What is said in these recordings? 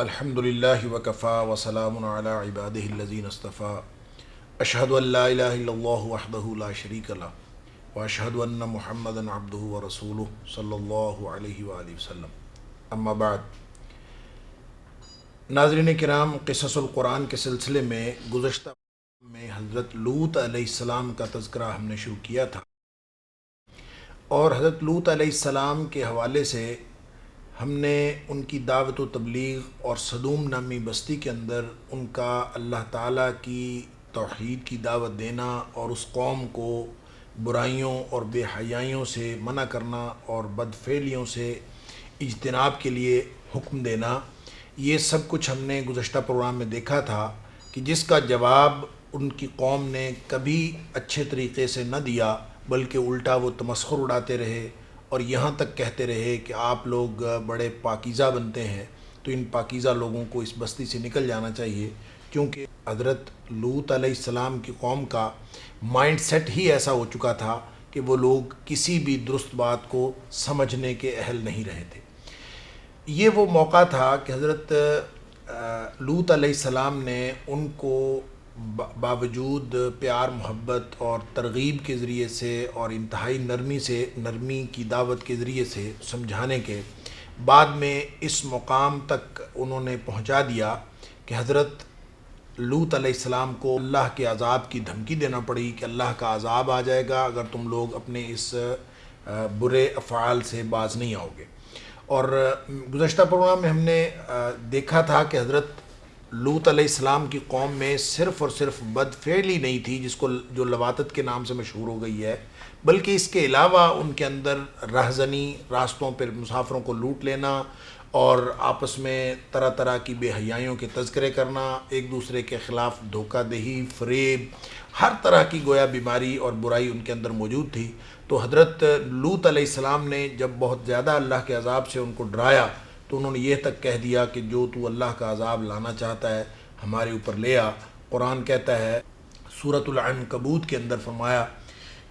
الحمدللہ وکفا وسلام علی عبادہ الذین اصطفیٰ اشہد ان لا الہ الا اللہ وحدہ لا شریک لہ واشہد ان محمدا عبدہ ورسولہ صلی اللہ علیہ وآلہ وسلم اما بعد۔ ناظرین کرام، قصص القرآن کے سلسلے میں گزشتہ میں حضرت لوط علیہ السلام کا تذکرہ ہم نے شروع کیا تھا، اور حضرت لوط علیہ السلام کے حوالے سے ہم نے ان کی دعوت و تبلیغ اور صدوم نامی بستی کے اندر ان کا اللہ تعالیٰ کی توحید کی دعوت دینا اور اس قوم کو برائیوں اور بے حیائیوں سے منع کرنا اور بدفعلیوں سے اجتناب کے لیے حکم دینا، یہ سب کچھ ہم نے گزشتہ پروگرام میں دیکھا تھا کہ جس کا جواب ان کی قوم نے کبھی اچھے طریقے سے نہ دیا، بلکہ الٹا وہ تمسخر اڑاتے رہے اور یہاں تک کہتے رہے کہ آپ لوگ بڑے پاکیزہ بنتے ہیں، تو ان پاکیزہ لوگوں کو اس بستی سے نکل جانا چاہیے، کیونکہ حضرت لوط علیہ السلام کی قوم کا مائنڈ سیٹ ہی ایسا ہو چکا تھا کہ وہ لوگ کسی بھی درست بات کو سمجھنے کے اہل نہیں رہے تھے۔ یہ وہ موقع تھا کہ حضرت لوط علیہ السلام نے ان کو باوجود پیار محبت اور ترغیب کے ذریعے سے اور انتہائی نرمی کی دعوت کے ذریعے سے سمجھانے کے بعد میں اس مقام تک انہوں نے پہنچا دیا کہ حضرت لوط علیہ السلام کو اللہ کے عذاب کی دھمکی دینا پڑی کہ اللہ کا عذاب آ جائے گا اگر تم لوگ اپنے اس برے افعال سے باز نہیں آؤ گے۔ اور گزشتہ پروگرام میں ہم نے دیکھا تھا کہ حضرت لوط علیہ السلام کی قوم میں صرف اور صرف بدفعلی نہیں تھی، جو لواطت کے نام سے مشہور ہو گئی ہے، بلکہ اس کے علاوہ ان کے اندر رہزنی، راستوں پر مسافروں کو لوٹ لینا اور آپس میں طرح طرح کی بے حیائیوں کے تذکرے کرنا، ایک دوسرے کے خلاف دھوکہ دہی، فریب، ہر طرح کی گویا بیماری اور برائی ان کے اندر موجود تھی۔ تو حضرت لوط علیہ السلام نے جب بہت زیادہ اللہ کے عذاب سے ان کو ڈرایا تو انہوں نے یہ تک کہہ دیا کہ جو تو اللہ کا عذاب لانا چاہتا ہے ہمارے اوپر لے آ۔ قرآن کہتا ہے سورۃ العنکبوت کے اندر فرمایا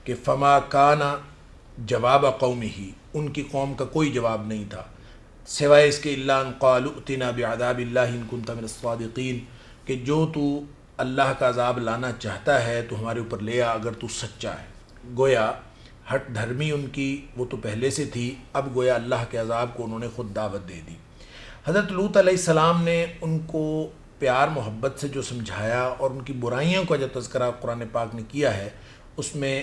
کہ فما کان جواب قومہ، ان کی قوم کا کوئی جواب نہیں تھا سوائے اس کے الا ان قالوا ائتنا بعذاب اللہ ان کنت من الصادقین، کہ جو تو اللہ کا عذاب لانا چاہتا ہے تو ہمارے اوپر لے آ اگر تو سچا ہے۔ گویا ہٹ دھرمی ان کی وہ تو پہلے سے تھی، اب گویا اللہ کے عذاب کو انہوں نے خود دعوت دے دی۔ حضرت لوط علیہ السلام نے ان کو پیار محبت سے جو سمجھایا اور ان کی برائیوں کا جو تذکرہ قرآن پاک نے کیا ہے، اس میں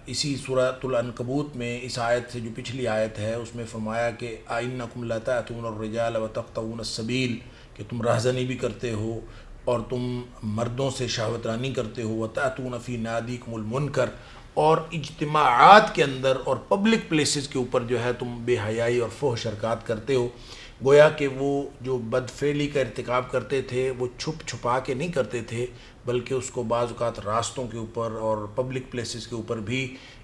اسی سورۃ العنکبوت میں اس آیت سے جو پچھلی آیت ہے اس میں فرمایا کہ اَإِنَّكُمْ لَتَأْتُونَ الرِّجَالَ وَتَقْطَعُونَ السَّبِيلَ، کہ تم راہزنی بھی کرتے ہو اور تم مردوں سے شہوت رانی کرتے ہو، وَتَأْتُونَ فِي نَادِيكُمُ الْمُنْكَرَ، اور اجتماعات کے اندر اور پبلک پلیسز کے اوپر جو ہے تم بے حیائی اور فحش حرکات کرتے ہو۔ گویا کہ وہ جو بدفعلی کا ارتکاب کرتے تھے وہ چھپ چھپا کے نہیں کرتے تھے، بلکہ اس کو بعض اوقات راستوں کے اوپر اور پبلک پلیسز کے اوپر بھی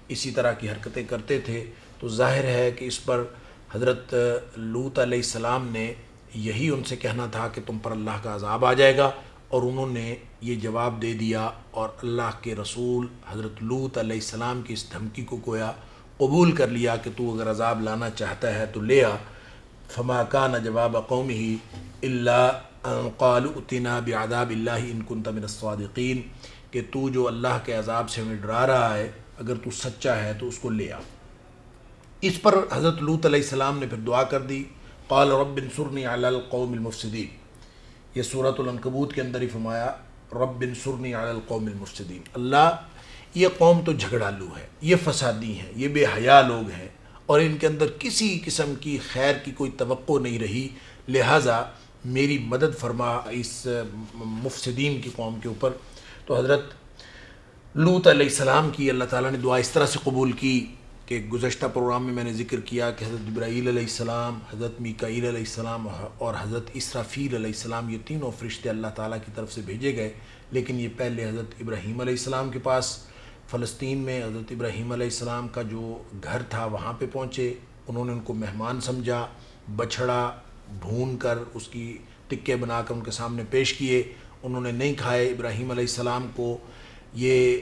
اسی طرح کی حرکتیں کرتے تھے۔ تو ظاہر ہے کہ اس پر حضرت لوط علیہ السلام نے یہی ان سے کہنا تھا کہ تم پر اللہ کا عذاب آ جائے گا، اور انہوں نے یہ جواب دے دیا اور اللہ کے رسول حضرت لوط علیہ السلام کی اس دھمکی کو گویا قبول کر لیا کہ تو اگر عذاب لانا چاہتا ہے تو لے آ۔ فما کان جواب قومہ الا ان قالوا ائتنا بعذاب اللہ ان کنت من الصادقین، کہ تو جو اللہ کے عذاب سے ہمیں ڈرا رہا ہے اگر تو سچا ہے تو اس کو لے آ۔ اس پر حضرت لوط علیہ السلام نے پھر دعا کر دی، قال رب انصرنی علی القوم المفسدین، یہ سورۃ العنکبوت کے اندر ہی فرمایا رب انصرنی علی القوم المفسدین، اللہ یہ قوم تو جھگڑالو ہے، یہ فسادی ہیں، یہ بے حیا لوگ ہیں اور ان کے اندر کسی قسم کی خیر کی کوئی توقع نہیں رہی، لہٰذا میری مدد فرما اس مفسدین کی قوم کے اوپر۔ تو حضرت لوط علیہ السلام کی اللہ تعالیٰ نے دعا اس طرح سے قبول کی کہ گزشتہ پروگرام میں میں نے ذکر کیا کہ حضرت جبرائیل علیہ السلام، حضرت میکائیل علیہ السلام اور حضرت اسرافیل علیہ السلام، یہ تینوں فرشتے اللہ تعالیٰ کی طرف سے بھیجے گئے، لیکن یہ پہلے حضرت ابراہیم علیہ السلام کے پاس فلسطین میں حضرت ابراہیم علیہ السلام کا جو گھر تھا وہاں پہ پہنچے، انہوں نے ان کو مہمان سمجھا، بچھڑا بھون کر اس کی ٹکے بنا کر ان کے سامنے پیش کیے، انہوں نے نہیں کھائے۔ ابراہیم علیہ السلام کو یہ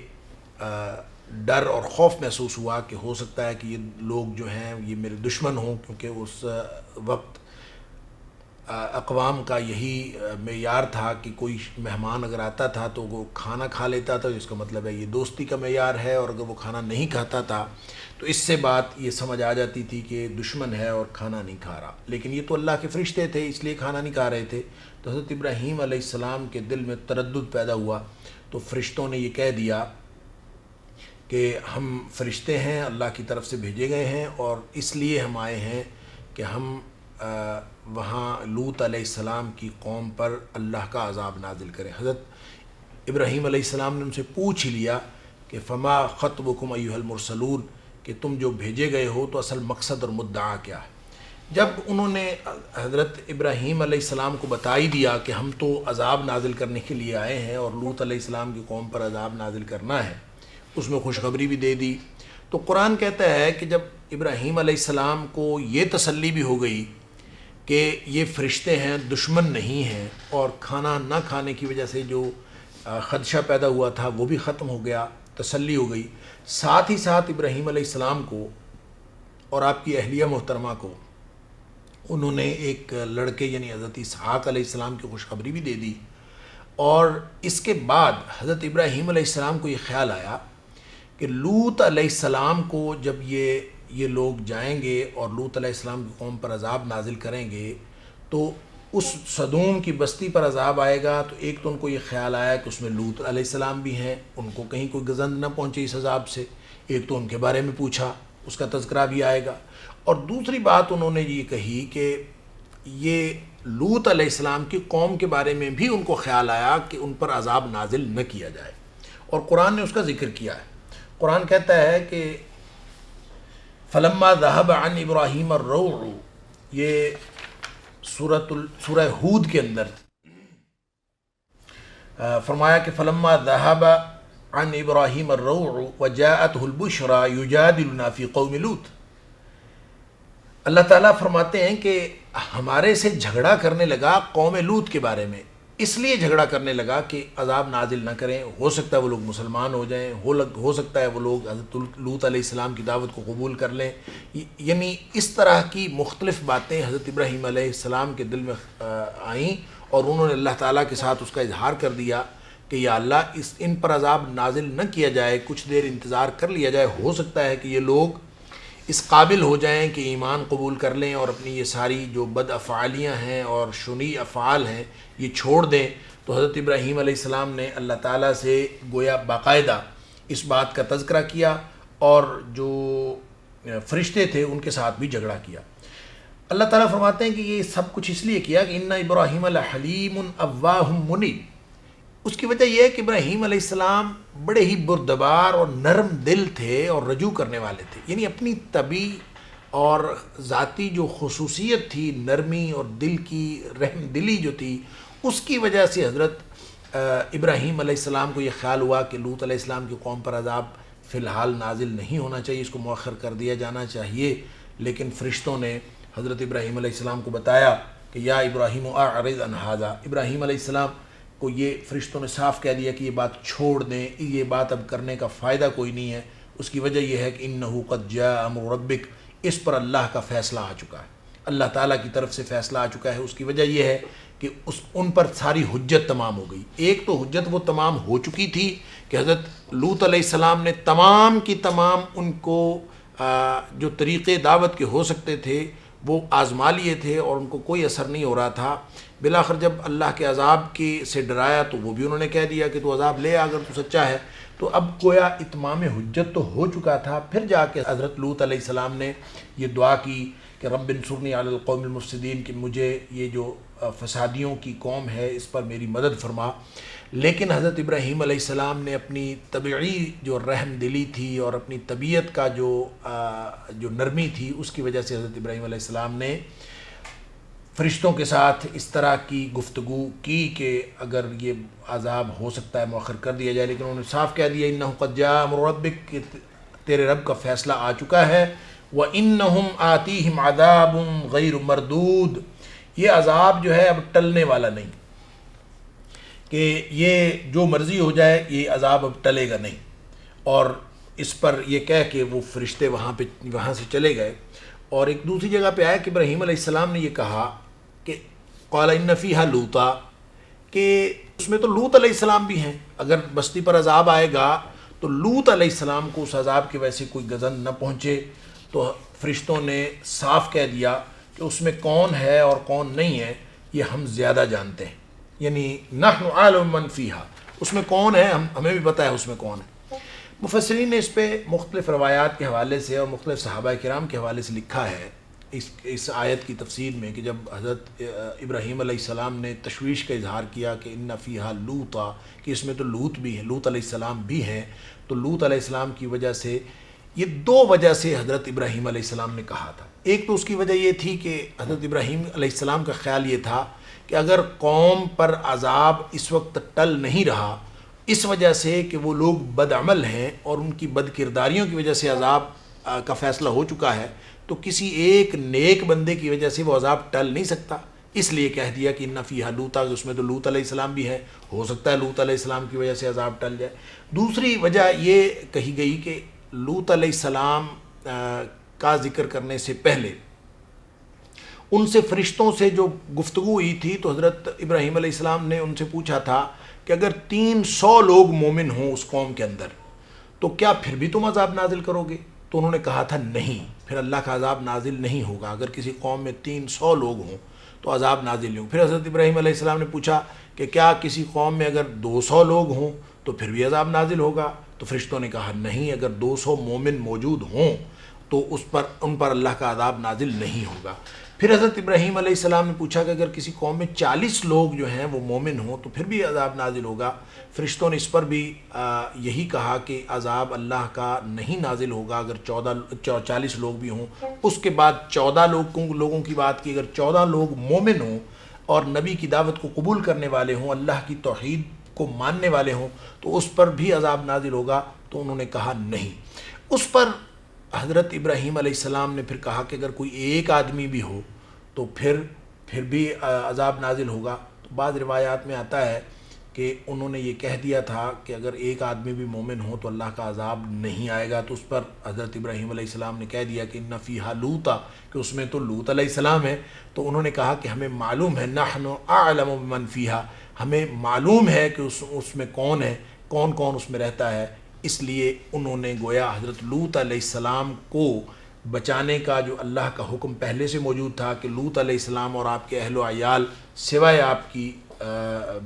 ڈر اور خوف محسوس ہوا کہ ہو سکتا ہے کہ یہ لوگ جو ہیں یہ میرے دشمن ہوں، کیونکہ اس وقت اقوام کا یہی معیار تھا کہ کوئی مہمان اگر آتا تھا تو وہ کھانا کھا لیتا تھا، اس کا مطلب ہے یہ دوستی کا معیار ہے، اور اگر وہ کھانا نہیں کھاتا تھا تو اس سے بات یہ سمجھ آ جاتی تھی کہ دشمن ہے اور کھانا نہیں کھا رہا۔ لیکن یہ تو اللہ کے فرشتے تھے، اس لیے کھانا نہیں کھا رہے تھے۔ تو حضرت ابراہیم علیہ السلام کے دل میں تردد پیدا ہوا، تو فرشتوں نے یہ کہہ دیا کہ ہم فرشتے ہیں، اللہ کی طرف سے بھیجے گئے ہیں، اور اس لیے ہم آئے ہیں کہ ہم وہاں لوط علیہ السلام کی قوم پر اللہ کا عذاب نازل کریں۔ حضرت ابراہیم علیہ السلام نے ان سے پوچھ ہی لیا کہ فما خطبکم ایھا المرسلون، کہ تم جو بھیجے گئے ہو تو اصل مقصد اور مدعا کیا ہے۔ جب انہوں نے حضرت ابراہیم علیہ السلام کو بتا ہی دیا کہ ہم تو عذاب نازل کرنے کے لیے آئے ہیں اور لوط علیہ السلام کی قوم پر عذاب نازل کرنا ہے، اس میں خوشخبری بھی دے دی، تو قرآن کہتا ہے کہ جب ابراہیم علیہ السلام کو یہ تسلی بھی ہو گئی کہ یہ فرشتے ہیں، دشمن نہیں ہیں، اور کھانا نہ کھانے کی وجہ سے جو خدشہ پیدا ہوا تھا وہ بھی ختم ہو گیا، تسلی ہو گئی، ساتھ ہی ساتھ ابراہیم علیہ السلام کو اور آپ کی اہلیہ محترمہ کو انہوں نے ایک لڑکے یعنی حضرت اسحاق علیہ السلام کی خوشخبری بھی دے دی۔ اور اس کے بعد حضرت ابراہیم علیہ السلام کو یہ خیال آیا کہ لوط علیہ السلام کو جب یہ لوگ جائیں گے اور لوط علیہ السلام کی قوم پر عذاب نازل کریں گے تو اس صدوم کی بستی پر عذاب آئے گا، تو ایک تو ان کو یہ خیال آیا کہ اس میں لوط علیہ السلام بھی ہیں، ان کو کہیں کوئی گزند نہ پہنچے اس عذاب سے، ایک تو ان کے بارے میں پوچھا، اس کا تذکرہ بھی آئے گا، اور دوسری بات انہوں نے یہ کہی کہ یہ لوط علیہ السلام کی قوم کے بارے میں بھی ان کو خیال آیا کہ ان پر عذاب نازل نہ کیا جائے، اور قرآن نے اس کا ذکر کیا ہے۔ قرآن کہتا ہے کہ فلما ذهب عن ابراہیم الروع، یہ سورہ ہود کے اندر فرمایا کہ فلما ذهب عن ابراہیم الروع وجاءته البشرى یجادلنا فی قوم لوط۔ اللہ تعالیٰ فرماتے ہیں کہ ہمارے سے جھگڑا کرنے لگا قوم لوط کے بارے میں، اس لیے جھگڑا کرنے لگا کہ عذاب نازل نہ کریں، ہو سکتا ہے وہ لوگ مسلمان ہو جائیں، ہو سکتا ہے وہ لوگ حضرت لوط علیہ السلام کی دعوت کو قبول کر لیں، یعنی اس طرح کی مختلف باتیں حضرت ابراہیم علیہ السلام کے دل میں آئیں، اور انہوں نے اللہ تعالیٰ کے ساتھ اس کا اظہار کر دیا کہ یا اللہ ان پر عذاب نازل نہ کیا جائے، کچھ دیر انتظار کر لیا جائے، ہو سکتا ہے کہ یہ لوگ اس قابل ہو جائیں کہ ایمان قبول کر لیں اور اپنی یہ ساری جو بد افعالیاں ہیں اور شنیع افعال ہیں یہ چھوڑ دیں۔ تو حضرت ابراہیم علیہ السلام نے اللہ تعالیٰ سے گویا باقاعدہ اس بات کا تذکرہ کیا، اور جو فرشتے تھے ان کے ساتھ بھی جھگڑا کیا۔ اللہ تعالیٰ فرماتے ہیں کہ یہ سب کچھ اس لیے کیا کہ ان ابراہیم لحلیم اواہ منیب، اس کی وجہ یہ ہے کہ ابراہیم علیہ السلام بڑے ہی بردبار اور نرم دل تھے اور رجوع کرنے والے تھے، یعنی اپنی طبی اور ذاتی جو خصوصیت تھی، نرمی اور دل کی رحم دلی جو تھی، اس کی وجہ سے حضرت ابراہیم علیہ السلام کو یہ خیال ہوا کہ لوط علیہ السلام کی قوم پر عذاب فی الحال نازل نہیں ہونا چاہیے، اس کو مؤخر کر دیا جانا چاہیے۔ لیکن فرشتوں نے حضرت ابراہیم علیہ السلام کو بتایا کہ یا ابراہیم اعرض عن ھذا، ابراہیم علیہ السلام کو یہ فرشتوں نے صاف کہہ دیا کہ یہ بات چھوڑ دیں، یہ بات اب کرنے کا فائدہ کوئی نہیں ہے۔ اس کی وجہ یہ ہے کہ انہ قد جاء امر ربک، اس پر اللہ کا فیصلہ آ چکا ہے، اللہ تعالیٰ کی طرف سے فیصلہ آ چکا ہے۔ اس کی وجہ یہ ہے کہ ان پر ساری حجت تمام ہو گئی۔ ایک تو حجت وہ تمام ہو چکی تھی کہ حضرت لوط علیہ السلام نے تمام کی تمام ان کو جو طریقے دعوت کے ہو سکتے تھے وہ آزما لیے تھے اور ان کو کوئی اثر نہیں ہو رہا تھا۔ بالآخر جب اللہ کے عذاب کی سے ڈرایا تو وہ بھی انہوں نے کہہ دیا کہ تو عذاب لے اگر تو سچا ہے۔ تو اب گویا اتمام حجت تو ہو چکا تھا۔ پھر جا کے حضرت لوط علیہ السلام نے یہ دعا کی کہ رب انصرنی علی القوم المفسدین، کہ مجھے یہ جو فسادیوں کی قوم ہے اس پر میری مدد فرما۔ لیکن حضرت ابراہیم علیہ السلام نے اپنی طبعی جو رحم دلی تھی اور اپنی طبیعت کا جو نرمی تھی اس کی وجہ سے حضرت ابراہیم علیہ السلام نے فرشتوں کے ساتھ اس طرح کی گفتگو کی کہ اگر یہ عذاب ہو سکتا ہے مؤخر کر دیا جائے، لیکن انہوں نے صاف کہہ دیا انہ قد جاء امر ربک، کہ تیرے رب کا فیصلہ آ چکا ہے۔ وَإِنَّهُمْ آتِيهِمْ عَذَابٌ غَيْرُ مَرْدُودٌ، یہ عذاب جو ہے اب ٹلنے والا نہیں، کہ یہ جو مرضی ہو جائے یہ عذاب اب ٹلے گا نہیں۔ اور اس پر یہ کہہ کہ وہ فرشتے وہاں سے چلے گئے۔ اور ایک دوسری جگہ پہ آیا کہ ابراہیم علیہ السلام نے یہ کہا کہ قال ان فیہا لوطا، کہ اس میں تو لوط علیہ السلام بھی ہیں، اگر بستی پر عذاب آئے گا تو لوط علیہ السلام کو اس عذاب کی وجہ سے کوئی گزن نہ پہنچے۔ تو فرشتوں نے صاف کہہ دیا کہ اس میں کون ہے اور کون نہیں ہے یہ ہم زیادہ جانتے ہیں، یعنی نحن اعلم من فیہا، اس میں کون ہے ہمیں بھی پتہ ہے اس میں کون ہے۔ مفسرین نے اس پہ مختلف روایات کے حوالے سے اور مختلف صحابہ کرام کے حوالے سے لکھا ہے اس آیت کی تفسیر میں، کہ جب حضرت ابراہیم علیہ السلام نے تشویش کا اظہار کیا کہ ان فیہا لوطا، کہ اس میں تو لوط بھی ہے، لوط علیہ السلام بھی ہیں، تو لوط علیہ السلام کی وجہ سے، یہ دو وجہ سے حضرت ابراہیم علیہ السلام نے کہا تھا۔ ایک تو اس کی وجہ یہ تھی کہ حضرت ابراہیم علیہ السلام کا خیال یہ تھا کہ اگر قوم پر عذاب اس وقت ٹل نہیں رہا اس وجہ سے کہ وہ لوگ بد عمل ہیں اور ان کی بد کرداریوں کی وجہ سے عذاب کا فیصلہ ہو چکا ہے، تو کسی ایک نیک بندے کی وجہ سے وہ عذاب ٹل نہیں سکتا، اس لیے کہہ دیا کہ ان فیہا لوطا، اس میں تو لوط علیہ السلام بھی ہے، ہو سکتا ہے لوط علیہ السلام کی وجہ سے عذاب ٹل جائے۔ دوسری وجہ یہ کہی گئی کہ لوط علیہ السلام کا ذکر کرنے سے پہلے ان سے فرشتوں سے جو گفتگو ہوئی تھی، تو حضرت ابراہیم علیہ السلام نے ان سے پوچھا تھا کہ اگر 300 لوگ مومن ہوں اس قوم کے اندر تو کیا پھر بھی تم عذاب نازل کرو گے؟ تو انہوں نے کہا تھا نہیں، پھر اللہ کا عذاب نازل نہیں ہوگا، اگر کسی قوم میں 300 لوگ ہوں تو عذاب نازل نہیں ہوگا۔ پھر حضرت ابراہیم علیہ السلام نے پوچھا کہ کیا کسی قوم میں اگر 200 لوگ ہوں تو پھر بھی عذاب نازل ہوگا؟ تو فرشتوں نے کہا نہیں، اگر 200 مومن موجود ہوں تو ان پر اللہ کا عذاب نازل نہیں ہوگا۔ پھر حضرت ابراہیم علیہ السلام نے پوچھا کہ اگر کسی قوم میں 40 لوگ جو ہیں وہ مومن ہوں تو پھر بھی عذاب نازل ہوگا؟ فرشتوں نے اس پر بھی یہی کہا کہ عذاب اللہ کا نہیں نازل ہوگا اگر 40 لوگ بھی ہوں۔ اس کے بعد 14 لوگوں کی بات کی، اگر 14 لوگ مومن ہوں اور نبی کی دعوت کو قبول کرنے والے ہوں، اللہ کی توحید کو ماننے والے ہوں، تو اس پر بھی عذاب نازل ہوگا؟ تو انہوں نے کہا نہیں۔ اس پر حضرت ابراہیم علیہ السلام نے پھر کہا کہ اگر کوئی ایک آدمی بھی ہو تو پھر بھی عذاب نازل ہوگا۔ تو بعض روایات میں آتا ہے کہ انہوں نے یہ کہہ دیا تھا کہ اگر ایک آدمی بھی مومن ہو تو اللہ کا عذاب نہیں آئے گا، تو اس پر حضرت ابراہیم علیہ السلام نے کہہ دیا کہ ان فیہا لوطا، کہ اس میں تو لوط علیہ السلام ہے۔ تو انہوں نے کہا کہ ہمیں معلوم ہے، نحن اعلم بمن فیہا، ہمیں معلوم ہے کہ اس میں کون ہے، کون کون اس میں رہتا ہے۔ اس لیے انہوں نے گویا حضرت لوط علیہ السلام کو بچانے کا جو اللہ کا حکم پہلے سے موجود تھا کہ لوط علیہ السلام اور آپ کے اہل و عیال سوائے آپ کی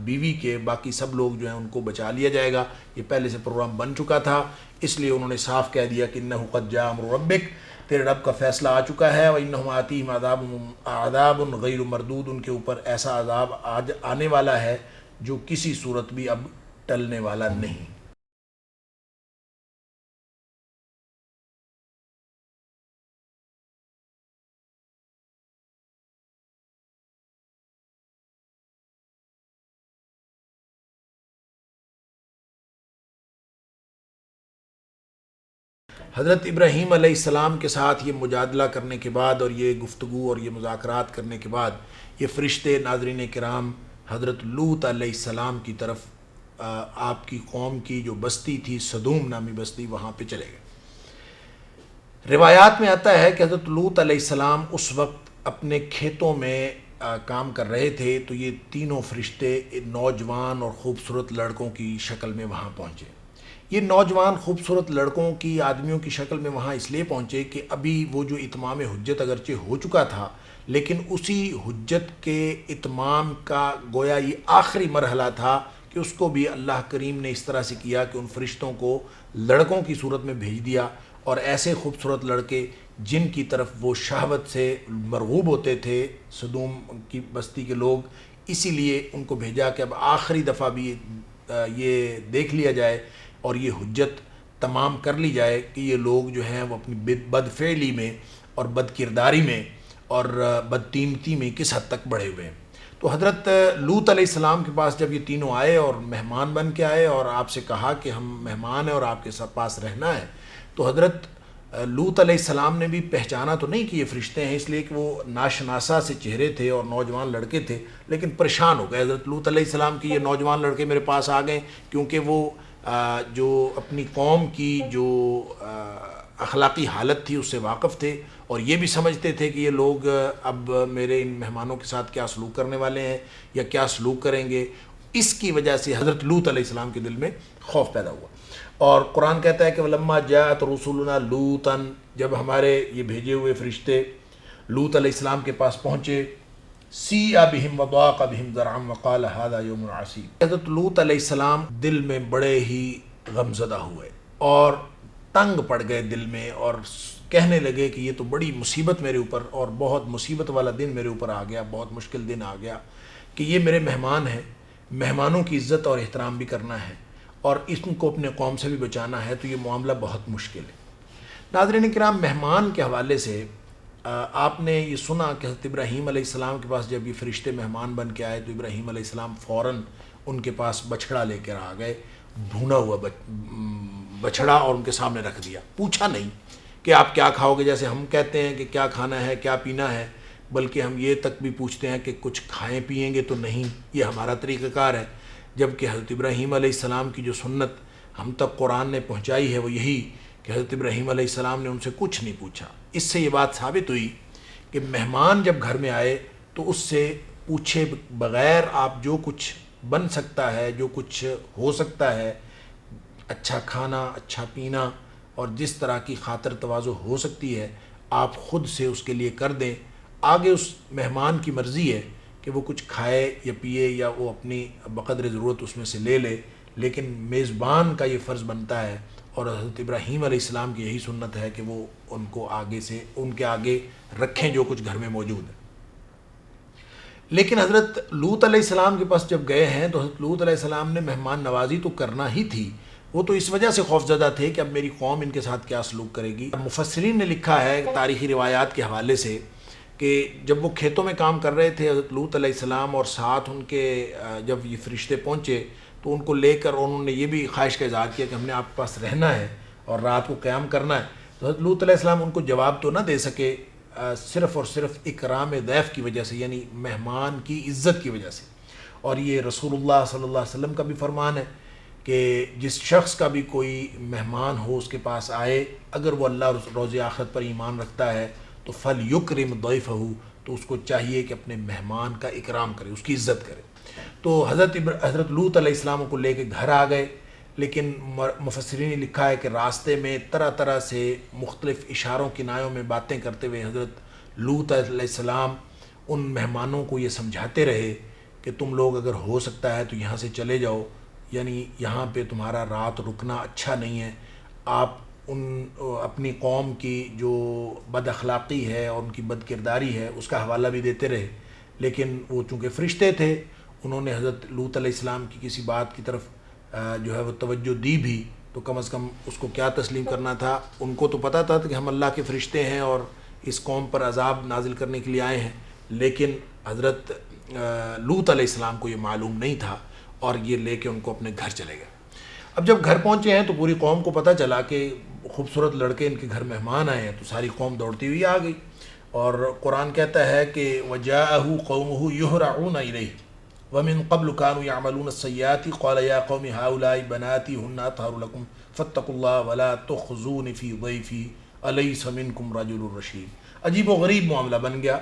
بیوی کے باقی سب لوگ جو ہیں ان کو بچا لیا جائے گا، یہ پہلے سے پروگرام بن چکا تھا۔ اس لیے انہوں نے صاف کہہ دیا کہ انہ قد جاء امر ربک، تیرے رب کا فیصلہ آ چکا ہے، وانہم آتیہم عذاب غیر مردود، ان کے اوپر ایسا عذاب آج آنے والا ہے جو کسی صورت بھی اب ٹلنے والا نہیں۔ حضرت ابراہیم علیہ السلام کے ساتھ یہ مجادلہ کرنے کے بعد اور یہ گفتگو اور یہ مذاکرات کرنے کے بعد یہ فرشتے ناظرین کرام حضرت لوط علیہ السلام کی طرف آپ کی قوم کی جو بستی تھی سدوم نامی بستی، وہاں پہ چلے گئے۔ روایات میں آتا ہے کہ حضرت لوط علیہ السلام اس وقت اپنے کھیتوں میں کام کر رہے تھے، تو یہ تینوں فرشتے نوجوان اور خوبصورت لڑکوں کی شکل میں وہاں پہنچے۔ یہ نوجوان خوبصورت لڑکوں کی آدمیوں کی شکل میں وہاں اس لیے پہنچے کہ ابھی وہ جو اتمام حجت اگرچہ ہو چکا تھا، لیکن اسی حجت کے اتمام کا گویا یہ آخری مرحلہ تھا کہ اس کو بھی اللہ کریم نے اس طرح سے کیا کہ ان فرشتوں کو لڑکوں کی صورت میں بھیج دیا، اور ایسے خوبصورت لڑکے جن کی طرف وہ شہوت سے مرغوب ہوتے تھے سدوم کی بستی کے لوگ، اسی لیے ان کو بھیجا کہ اب آخری دفعہ بھی یہ دیکھ لیا جائے اور یہ حجت تمام کر لی جائے کہ یہ لوگ جو ہیں وہ اپنی بد فعلی میں اور بد کرداری میں اور بدقیمتی میں کس حد تک بڑھے ہوئے ہیں۔ تو حضرت لوط علیہ السلام کے پاس جب یہ تینوں آئے اور مہمان بن کے آئے اور آپ سے کہا کہ ہم مہمان ہیں اور آپ کے پاس رہنا ہے، تو حضرت لوط علیہ السلام نے بھی پہچانا تو نہیں کہ یہ فرشتے ہیں، اس لیے کہ وہ ناشناسا سے چہرے تھے اور نوجوان لڑکے تھے، لیکن پریشان ہو گئے حضرت لوط علیہ السلام کی یہ نوجوان لڑکے میرے پاس آ گئے، کیونکہ وہ جو اپنی قوم کی جو اخلاقی حالت تھی اس سے واقف تھے، اور یہ بھی سمجھتے تھے کہ یہ لوگ اب میرے ان مہمانوں کے ساتھ کیا سلوک کرنے والے ہیں یا کیا سلوک کریں گے۔ اس کی وجہ سے حضرت لوط علیہ السلام کے دل میں خوف پیدا ہوا، اور قرآن کہتا ہے کہ وَلَمَّا جَاءَتْ رُسُلُنَا لُوطًا، جب ہمارے یہ بھیجے ہوئے فرشتے لوط علیہ السلام کے پاس پہنچے، سِیَّ بِهِمْ وَضَاقَ بِهِمْ ذَرْعًا وَقَالَ هَذَا يَوْمٌ عَسِیرٌ۔ حضرت لوط علیہ السلام دل میں بڑے ہی غمزدہ ہوئے اور تنگ پڑ گئے دل میں، اور کہنے لگے کہ یہ تو بڑی مصیبت میرے اوپر، اور بہت مصیبت والا دن میرے اوپر آ گیا، بہت مشکل دن آ گیا کہ یہ میرے مہمان ہیں، مہمانوں کی عزت اور احترام بھی کرنا ہے اور اس کو اپنے قوم سے بھی بچانا ہے، تو یہ معاملہ بہت مشکل ہے۔ ناظرین کرام، مہمان کے حوالے سے آپ نے یہ سنا کہ حضرت ابراہیم علیہ السلام کے پاس جب یہ فرشتے مہمان بن کے آئے تو ابراہیم علیہ السلام فوراً ان کے پاس بچھڑا لے کر آ گئے، بھونا ہوا بچھڑا، اور ان کے سامنے رکھ دیا۔ پوچھا نہیں کہ آپ کیا کھاؤ گے، جیسے ہم کہتے ہیں کہ کیا کھانا ہے، کیا پینا ہے، بلکہ ہم یہ تک بھی پوچھتے ہیں کہ کچھ کھائیں پیئیں گے تو نہیں، یہ ہمارا طریقہ کار ہے۔ جبکہ حضرت ابراہیم علیہ السلام کی جو سنت ہم تک قرآن نے پہنچائی ہے وہ یہی کہ حضرت ابراہیم علیہ السلام نے ان سے کچھ نہیں پوچھا۔ اس سے یہ بات ثابت ہوئی کہ مہمان جب گھر میں آئے تو اس سے پوچھے بغیر آپ جو کچھ بن سکتا ہے، جو کچھ ہو سکتا ہے، اچھا کھانا، اچھا پینا، اور جس طرح کی خاطر تواضع ہو سکتی ہے، آپ خود سے اس کے لیے کر دیں۔ آگے اس مہمان کی مرضی ہے کہ وہ کچھ کھائے یا پیے یا وہ اپنی بقدر ضرورت اس میں سے لے لے، لیکن میزبان کا یہ فرض بنتا ہے، اور حضرت ابراہیم علیہ السلام کی یہی سنت ہے کہ وہ ان کو آگے سے ان کے آگے رکھیں جو کچھ گھر میں موجود ہے۔ لیکن حضرت لوط علیہ السلام کے پاس جب گئے ہیں تو حضرت لوط علیہ السلام نے مہمان نوازی تو کرنا ہی تھی، وہ تو اس وجہ سے خوفزدہ تھے کہ اب میری قوم ان کے ساتھ کیا سلوک کرے گی۔ مفسرین نے لکھا ہے تاریخی روایات کے حوالے سے کہ جب وہ کھیتوں میں کام کر رہے تھے حضرت لوط علیہ السلام، اور ساتھ ان کے جب یہ فرشتے پہنچے تو ان کو لے کر انہوں نے یہ بھی خواہش کا اظہار کیا کہ ہم نے آپ کے پاس رہنا ہے اور رات کو قیام کرنا ہے، تو حضرت لوط علیہ السلام ان کو جواب تو نہ دے سکے، صرف اور صرف اکرام ضیف کی وجہ سے، یعنی مہمان کی عزت کی وجہ سے۔ اور یہ رسول اللہ صلی اللہ علیہ وسلم کا بھی فرمان ہے کہ جس شخص کا بھی کوئی مہمان ہو اس کے پاس آئے، اگر وہ اللہ اور روز آخرت پر ایمان رکھتا ہے تو فَلْيُكْرِمْ ضَيْفَهُ، تو اس کو چاہیے کہ اپنے مہمان کا اکرام کرے، اس کی عزت کرے۔ تو حضرت لوط علیہ السلام کو لے کے گھر آ گئے، لیکن مفسرین نے لکھا ہے کہ راستے میں طرح طرح سے مختلف اشاروں کنایوں میں باتیں کرتے ہوئے حضرت لوط علیہ السلام ان مہمانوں کو یہ سمجھاتے رہے کہ تم لوگ اگر ہو سکتا ہے تو یہاں سے چلے جاؤ، یعنی یہاں پہ تمہارا رات رکنا اچھا نہیں ہے۔ آپ اپنی قوم کی جو بد اخلاقی ہے اور ان کی بد کرداری ہے اس کا حوالہ بھی دیتے رہے، لیکن وہ چونکہ فرشتے تھے انہوں نے حضرت لوط علیہ السلام کی کسی بات کی طرف جو ہے وہ توجہ دی بھی، تو کم از کم اس کو کیا تسلیم کرنا تھا، ان کو تو پتہ تھا کہ ہم اللہ کے فرشتے ہیں اور اس قوم پر عذاب نازل کرنے کے لیے آئے ہیں، لیکن حضرت لوط علیہ السلام کو یہ معلوم نہیں تھا، اور یہ لے کے ان کو اپنے گھر چلے گئے۔ اب جب گھر پہنچے ہیں تو پوری قوم کو پتہ چلا کہ خوبصورت لڑکے ان کے گھر مہمان آئے ہیں، تو ساری قوم دوڑتی ہوئی آ گئی، اور قرآن کہتا ہے کہ وَجَاءَهُ قَوْمُهُ يُهْرَعُونَ إِلَيْهِ وَمِن قَبْلُ كَانُوا يَعْمَلُونَ السَّيِّئَاتِ قَالَ يَا قَوْمِ هَؤُلَاءِ بَنَاتِي هُنَّ أَطْهَرُ لَكُمْ فَاتَّقُوا اللَّهَ وَلَا تُخْزُونِ فِي ضَيْفِي أَلَيْسَ مِنكُمْ رَجُلٌ رَشِيدٌ۔ عجیب و غریب معاملہ بن گیا۔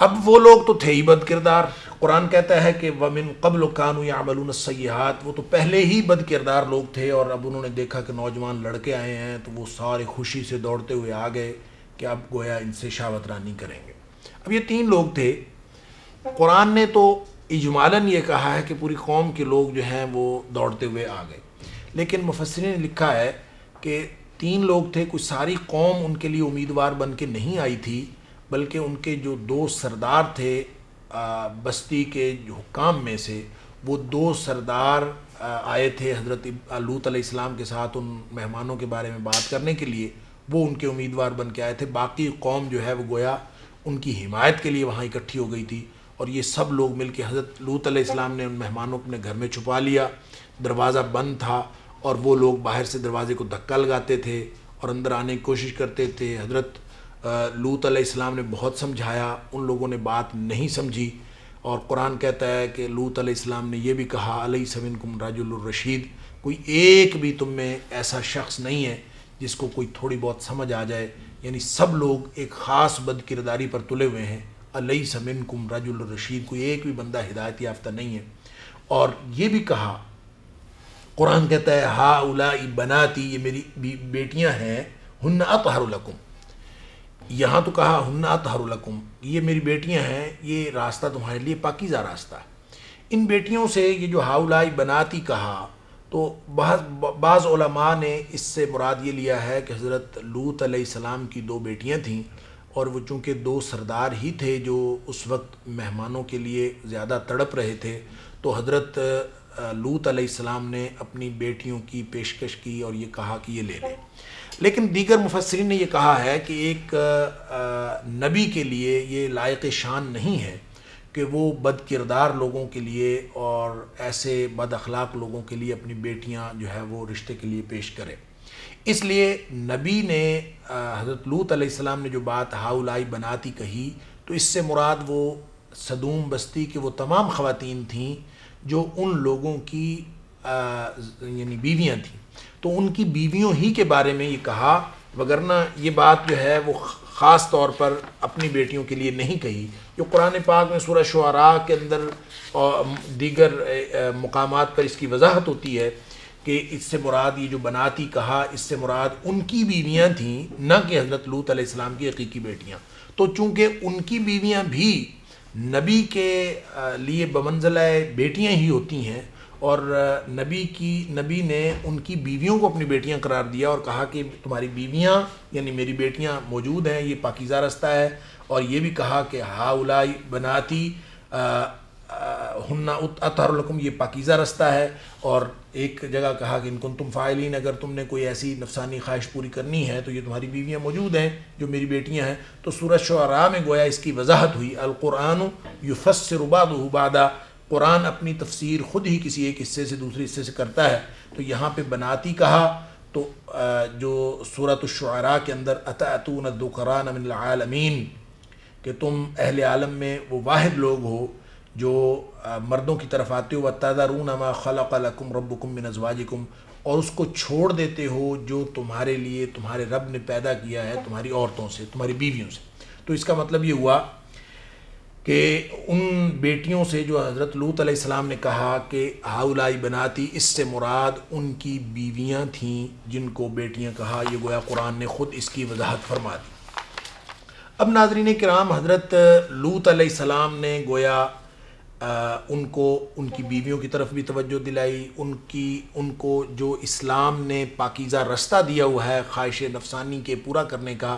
اب وہ لوگ تو تھے ہی بد کردار، قرآن کہتا ہے کہ وَمِن قَبْلُ كَانُوا يَعْمَلُونَ السَّيِّئَاتِ، وہ تو پہلے ہی بد کردار لوگ تھے، اور اب انہوں نے دیکھا کہ نوجوان لڑکے آئے ہیں تو وہ سارے خوشی سے دوڑتے ہوئے آ گئے کہ اب گویا ان سے شاوت رانی کریں گے۔ اب یہ تین لوگ تھے، قرآن نے تو اجمالاً یہ کہا ہے کہ پوری قوم کے لوگ جو ہیں وہ دوڑتے ہوئے آ گئے، لیکن مفسرین نے لکھا ہے کہ تین لوگ تھے، کوئی ساری قوم ان کے لیے امیدوار بن کے نہیں آئی تھی، بلکہ ان کے جو دو سردار تھے بستی کے جو حکام میں سے، وہ دو سردار آئے تھے حضرت لوط علیہ السلام کے ساتھ ان مہمانوں کے بارے میں بات کرنے کے لیے، وہ ان کے امیدوار بن کے آئے تھے۔ باقی قوم جو ہے وہ گویا ان کی حمایت کے لیے وہاں اکٹھی ہو گئی تھی، اور یہ سب لوگ مل کے حضرت لوط علیہ السلام نے ان مہمانوں کو اپنے گھر میں چھپا لیا، دروازہ بند تھا، اور وہ لوگ باہر سے دروازے کو دھکا لگاتے تھے اور اندر آنے کی کوشش کرتے تھے۔ حضرت لوط علیہ السلام نے بہت سمجھایا، ان لوگوں نے بات نہیں سمجھی، اور قرآن کہتا ہے کہ لوط علیہ السلام نے یہ بھی کہا الیس منکم رجل الرشید، کوئی ایک بھی تم میں ایسا شخص نہیں ہے جس کو کوئی تھوڑی بہت سمجھ آ جائے، یعنی سب لوگ ایک خاص بد کرداری پر تلے ہوئے ہیں، الیس منکم رجل رشید، کوئی ایک بھی بندہ ہدایت یافتہ نہیں ہے۔ اور یہ بھی کہا، قرآن کہتا ہے ہا اولائی بناتی، یہ میری بیٹیاں ہیں، ہن اطہر لکم، یہاں تو کہا ہن اطہر لکم، یہ میری بیٹیاں ہیں، یہ راستہ تمہارے لیے پاکیزہ راستہ ہے۔ ان بیٹیوں سے یہ جو ہا اولائی بناتی کہا، تو بعض علماء نے اس سے مراد یہ لیا ہے کہ حضرت لوط علیہ السلام کی 2 بیٹیاں تھیں، اور وہ چونکہ 2 سردار ہی تھے جو اس وقت مہمانوں کے لیے زیادہ تڑپ رہے تھے، تو حضرت لوط علیہ السلام نے اپنی بیٹیوں کی پیشکش کی اور یہ کہا کہ یہ لے لیں۔ لیکن دیگر مفسرین نے یہ کہا ہے کہ ایک نبی کے لیے یہ لائق شان نہیں ہے کہ وہ بد کردار لوگوں کے لیے اور ایسے بد اخلاق لوگوں کے لیے اپنی بیٹیاں جو ہے وہ رشتے کے لیے پیش کرے۔ اس لیے نبی نے حضرت لوط علیہ السلام نے جو بات ہاؤلائی بناتی کہی، تو اس سے مراد وہ سدوم بستی کے وہ تمام خواتین تھیں جو ان لوگوں کی یعنی بیویاں تھیں، تو ان کی بیویوں ہی کے بارے میں یہ کہا، وگرنہ یہ بات جو ہے وہ خاص طور پر اپنی بیٹیوں کے لیے نہیں کہی، جو قرآن پاک میں سورہ شعراء کے اندر اور دیگر مقامات پر اس کی وضاحت ہوتی ہے کہ اس سے مراد یہ جو بناتی کہا، اس سے مراد ان کی بیویاں تھیں، نہ کہ حضرت لوط علیہ السلام کی حقیقی بیٹیاں۔ تو چونکہ ان کی بیویاں بھی نبی کے لیے بمنزلہ بیٹیاں ہی ہوتی ہیں، اور نبی نے ان کی بیویوں کو اپنی بیٹیاں قرار دیا اور کہا کہ تمہاری بیویاں یعنی میری بیٹیاں موجود ہیں، یہ پاکیزہ رستہ ہے، اور یہ بھی کہا کہ ہاؤلائی بناتی ہن اطہر لکم، یہ پاکیزہ رستہ ہے۔ اور ایک جگہ کہا کہ ان کنتم فاعلین، اگر تم نے کوئی ایسی نفسانی خواہش پوری کرنی ہے تو یہ تمہاری بیویاں موجود ہیں جو میری بیٹیاں ہیں۔ تو سورہ شعراء میں گویا اس کی وضاحت ہوئی، القرآن یفسر بعضہ بعضا، قرآن اپنی تفسیر خود ہی کسی ایک حصے سے دوسرے حصے سے کرتا ہے۔ تو یہاں پہ بناتی کہا، تو جو سورۃ الشعراء کے اندر اتأتون الذکران من العالمین، کہ تم اہل عالم میں وہ واحد لوگ ہو جو مردوں کی طرف آتے ہو، وَتَذَرُونَ مَا خَلَقَ لَكُمْ رَبُّكُمْ مِنْ أَزْوَاجِكُمْ، اور اس کو چھوڑ دیتے ہو جو تمہارے لیے تمہارے رب نے پیدا کیا ہے تمہاری عورتوں سے، تمہاری بیویوں سے۔ تو اس کا مطلب یہ ہوا کہ ان بیٹیوں سے جو حضرت لوط علیہ السلام نے کہا کہ ہاؤلائی بناتی، اس سے مراد ان کی بیویاں تھیں جن کو بیٹیاں کہا، یہ گویا قرآن نے خود اس کی وضاحت فرما دی۔ اب ناظرین کرام، حضرت لوط علیہ السلام نے گویا ان کو ان کی بیویوں کی طرف بھی توجہ دلائی، ان کو جو اسلام نے پاکیزہ رستہ دیا ہوا ہے خواہش نفسانی کے پورا کرنے کا،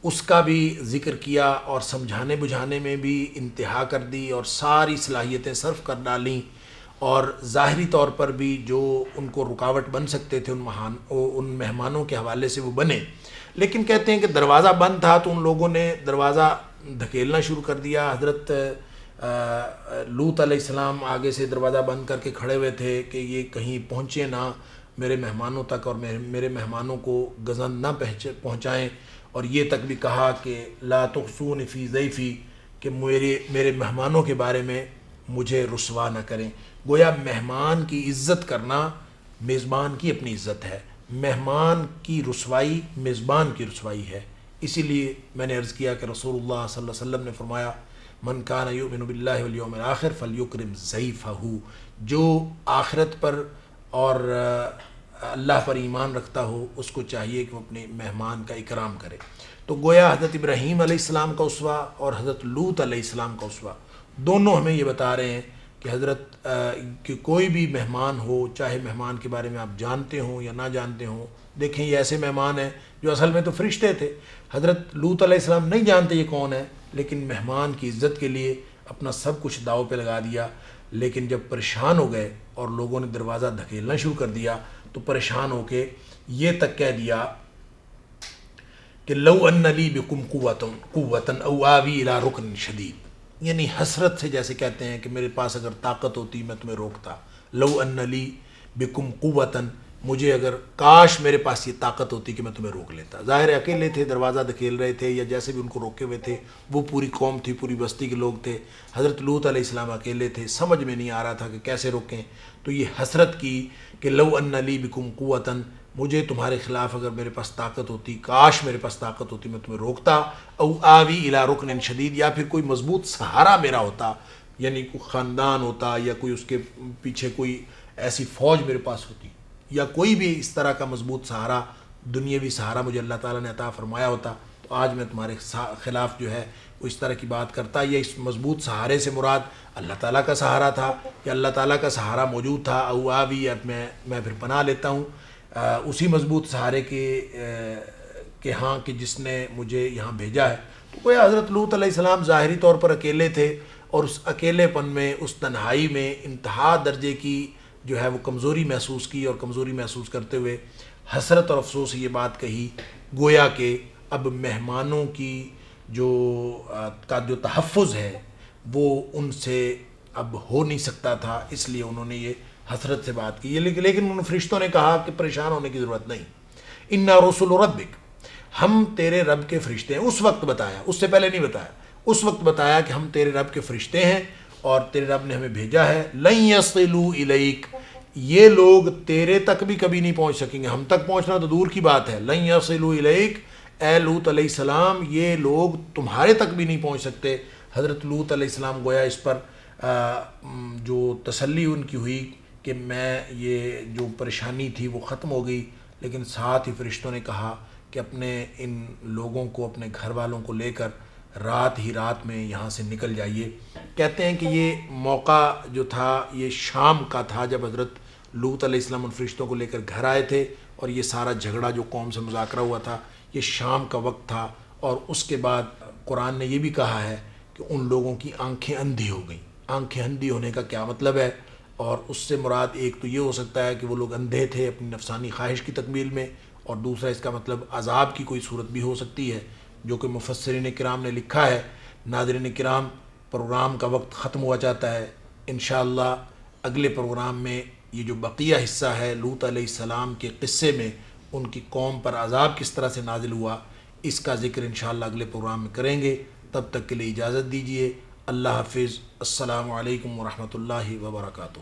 اس کا بھی ذکر کیا، اور سمجھانے بجھانے میں بھی انتہا کر دی اور ساری صلاحیتیں صرف کر ڈالیں، اور ظاہری طور پر بھی جو ان کو رکاوٹ بن سکتے تھے ان مہمانوں کے حوالے سے وہ بنے۔ لیکن کہتے ہیں کہ دروازہ بند تھا تو ان لوگوں نے دروازہ دھکیلنا شروع کر دیا۔ حضرت لوط علیہ السلام آگے سے دروازہ بند کر کے کھڑے ہوئے تھے کہ یہ کہیں پہنچے نہ میرے مہمانوں تک، اور میرے مہمانوں کو گزن نہ پہنچائیں، اور یہ تک بھی کہا کہ لا تخصون فی ضیفی، کہ میرے مہمانوں کے بارے میں مجھے رسوا نہ کریں۔ گویا مہمان کی عزت کرنا میزبان کی اپنی عزت ہے، مہمان کی رسوائی میزبان کی رسوائی ہے۔ اسی لیے میں نے عرض کیا کہ رسول اللہ صلی اللہ علیہ وسلم نے فرمایا من کان یؤمن باللہ والیوم الآخر فلیکرم ضیفہ، جو آخرت پر اور اللہ پر ایمان رکھتا ہو اس کو چاہیے کہ وہ اپنے مہمان کا اکرام کرے۔ تو گویا حضرت ابراہیم علیہ السلام کا اسوہ اور حضرت لوط علیہ السلام کا اسوہ دونوں ہمیں یہ بتا رہے ہیں کہ حضرت کہ کوئی بھی مہمان ہو، چاہے مہمان کے بارے میں آپ جانتے ہوں یا نہ جانتے ہوں، دیکھیں یہ ایسے مہمان ہیں جو اصل میں تو فرشتے تھے، حضرت لوط علیہ السلام نہیں جانتے یہ کون ہے، لیکن مہمان کی عزت کے لیے اپنا سب کچھ داؤ پہ لگا دیا۔ لیکن جب پریشان ہو گئے اور لوگوں نے دروازہ دھکیلنا شروع کر دیا تو پریشان ہو کے یہ تک کہہ دیا کہ لو ان لی بکم قوۃ او آوی الی رکن شدید، یعنی حسرت سے جیسے کہتے ہیں کہ میرے پاس اگر طاقت ہوتی میں تمہیں روکتا، لو ان لی بکم قوۃ، مجھے اگر کاش میرے پاس یہ طاقت ہوتی کہ میں تمہیں روک لیتا۔ ظاہر اکیلے تھے، دروازہ دھکیل رہے تھے، یا جیسے بھی ان کو روکے ہوئے تھے، وہ پوری قوم تھی، پوری بستی کے لوگ تھے، حضرت لوط علیہ السلام اکیلے تھے، سمجھ میں نہیں آ رہا تھا کہ کیسے روکیں۔ تو یہ حسرت کی کہ لو ان لی بکم قوۃ، مجھے تمہارے خلاف اگر میرے پاس طاقت ہوتی، کاش میرے پاس طاقت ہوتی، میں تمہیں روکتا، او آوی الی رکن شدید، یا پھر کوئی مضبوط سہارا میرا ہوتا، یعنی کوئی خاندان ہوتا یا کوئی اس کے پیچھے کوئی ایسی فوج میرے پاس ہوتی، یا کوئی بھی اس طرح کا مضبوط سہارا، دنیاوی سہارا مجھے اللہ تعالیٰ نے عطا فرمایا ہوتا، تو آج میں تمہارے خلاف جو ہے وہ اس طرح کی بات کرتا۔ یہ اس مضبوط سہارے سے مراد اللہ تعالیٰ کا سہارا تھا کہ اللہ تعالیٰ کا سہارا موجود تھا، او آوی، اب میں پھر پناہ لیتا ہوں اسی مضبوط سہارے کے ہاں کہ جس نے مجھے یہاں بھیجا ہے۔ تو کوئی حضرت لوط علیہ السلام ظاہری طور پر اکیلے تھے، اور اس اکیلے پن میں، اس تنہائی میں انتہا درجے کی جو ہے وہ کمزوری محسوس کی، اور کمزوری محسوس کرتے ہوئے حسرت اور افسوس یہ بات کہی، گویا کہ اب مہمانوں کی جو تحفظ ہے وہ ان سے اب ہو نہیں سکتا تھا، اس لیے انہوں نے یہ حسرت سے بات کی۔ لیکن ان فرشتوں نے کہا کہ پریشان ہونے کی ضرورت نہیں، انا رسول ربک، ہم تیرے رب کے فرشتے ہیں۔ اس وقت بتایا، اس سے پہلے نہیں بتایا، اس وقت بتایا کہ ہم تیرے رب کے فرشتے ہیں اور تیرے رب نے ہمیں بھیجا ہے۔ لن یصلوا الیک، یہ لوگ تیرے تک بھی کبھی نہیں پہنچ سکیں گے، ہم تک پہنچنا تو دور کی بات ہے۔ لن یصلوا الیک، اے لوط علیہ السلام یہ لوگ تمہارے تک بھی نہیں پہنچ سکتے۔ حضرت لوط علیہ السلام گویا اس پر جو تسلی ان کی ہوئی کہ میں یہ جو پریشانی تھی وہ ختم ہو گئی، لیکن ساتھ ہی فرشتوں نے کہا کہ اپنے ان لوگوں کو، اپنے گھر والوں کو لے کر رات ہی رات میں یہاں سے نکل جائیے۔ کہتے ہیں کہ یہ موقع جو تھا یہ شام کا تھا، جب حضرت لوط علیہ السلام ان فرشتوں کو لے کر گھر آئے تھے، اور یہ سارا جھگڑا جو قوم سے مذاکرہ ہوا تھا یہ شام کا وقت تھا۔ اور اس کے بعد قرآن نے یہ بھی کہا ہے کہ ان لوگوں کی آنکھیں اندھی ہو گئیں۔ آنکھیں اندھی ہونے کا کیا مطلب ہے؟ اور اس سے مراد ایک تو یہ ہو سکتا ہے کہ وہ لوگ اندھے تھے اپنی نفسانی خواہش کی تکمیل میں، اور دوسرا اس کا مطلب عذاب کی کوئی صورت بھی ہو سکتی ہے، جو کہ مفسرین کرام نے لکھا ہے۔ ناظرین کرام، پروگرام کا وقت ختم ہوا جاتا ہے، انشاءاللہ اگلے پروگرام میں یہ جو بقیہ حصہ ہے لوط علیہ السلام کے قصے میں ان کی قوم پر عذاب کس طرح سے نازل ہوا، اس کا ذکر انشاءاللہ اگلے پروگرام میں کریں گے۔ تب تک کے لیے اجازت دیجیے، اللہ حافظ، السلام علیکم ورحمۃ اللہ وبرکاتہ۔